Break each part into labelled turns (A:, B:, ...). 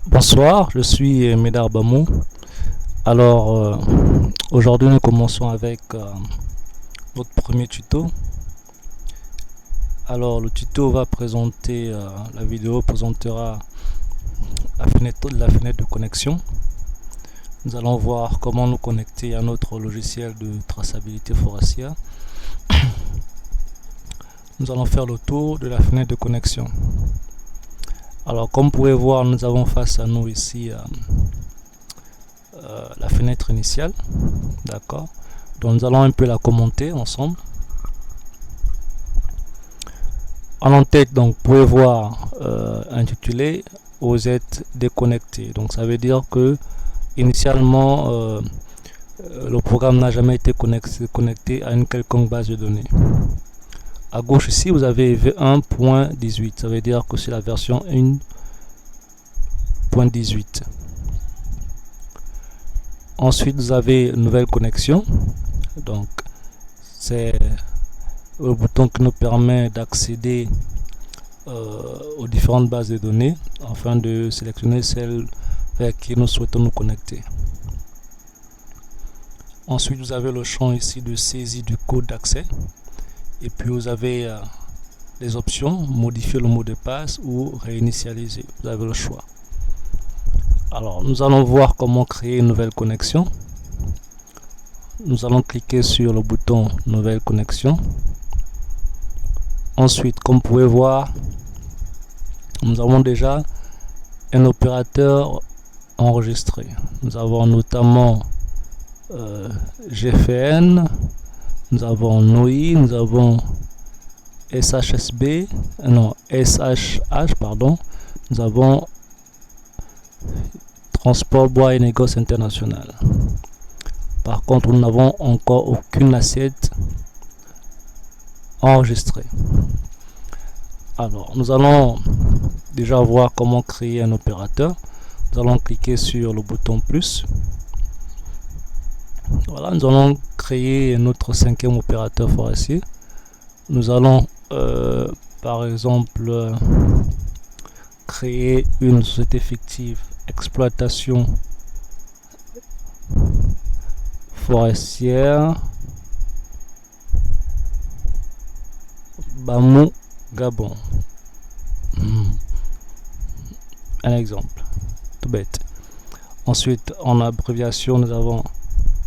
A: Bonsoir, je suis Médard Bamou. Alors, aujourd'hui, nous commençons avec notre premier tuto. Alors, le tuto va présenter, la vidéo présentera la fenêtre de connexion. Nous allons voir comment nous connecter à notre logiciel de traçabilité forestière. Nous allons faire le tour de la fenêtre de connexion. Alors, comme vous pouvez voir, nous avons face à nous ici la fenêtre initiale. D'accord. Donc, nous allons un peu la commenter ensemble. En en-tête, donc, vous pouvez voir intitulé vous êtes déconnecté. Donc, ça veut dire que initialement, le programme n'a jamais été connecté à une quelconque base de données. À gauche ici, vous avez V1.18. Ça veut dire que c'est la version 1.18. Ensuite, vous avez nouvelle connexion. Donc, c'est le bouton qui nous permet d'accéder aux différentes bases de données afin de sélectionner celle vers qui nous souhaitons nous connecter. Ensuite, vous avez le champ ici de saisie du code d'accès. Et puis vous avez les options, modifier le mot de passe ou réinitialiser. Vous avez le choix. Alors, nous allons voir comment créer une nouvelle connexion. Nous allons cliquer sur le bouton nouvelle connexion. Ensuite, comme vous pouvez voir, nous avons déjà un opérateur enregistré. Nous avons notamment GFN, nous avons NOI, nous avons SHSB, non, SHH, pardon, nous avons Transport Bois et Négoce International. Par contre, nous n'avons encore aucune assiette enregistrée. Alors, nous allons déjà voir comment créer un opérateur. Nous allons cliquer sur le bouton plus. Voilà, nous allons créer notre cinquième opérateur forestier. Nous allons par exemple créer une société fictive exploitation forestière Bamou Gabon. Un exemple tout bête. Ensuite, en abréviation, nous avons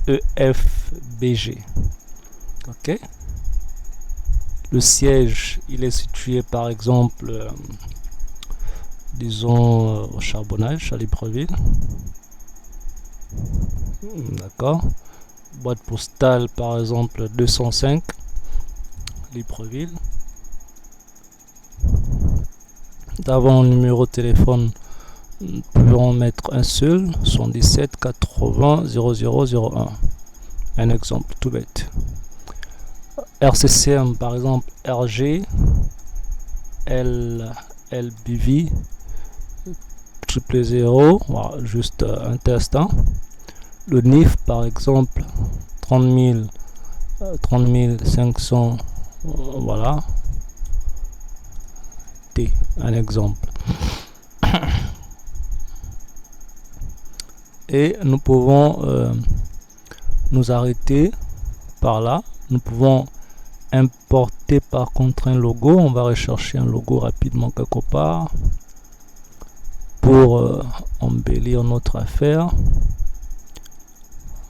A: EFBG. Ok. Le siège, il est situé par exemple, disons au Charbonnage à Libreville. D'accord. Boîte postale par exemple 205 Libreville. Nous avons un numéro de téléphone. Nous pouvons mettre un seul, 77 80 0001. Un exemple tout bête. RCCM par exemple RG LBV 000, voilà, juste un test. Le NIF par exemple 30 500, voilà, T, un exemple. Et nous pouvons nous arrêter par là. Nous pouvons importer par contre un logo. On va rechercher un logo rapidement quelque part pour embellir notre affaire.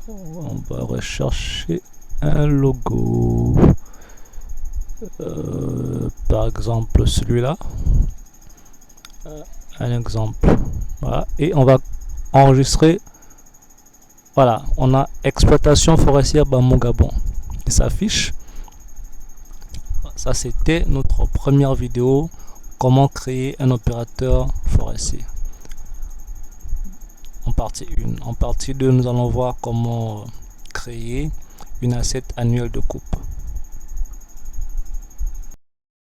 A: On va rechercher un logo, par exemple celui-là, un exemple. Voilà, et on va enregistrer. Voilà, on a exploitation forestière Bamou Gabon qui s'affiche. Ça, c'était notre première vidéo, comment créer un opérateur forestier. En partie 1. En partie 2, nous allons voir comment créer une assiette annuelle de coupe.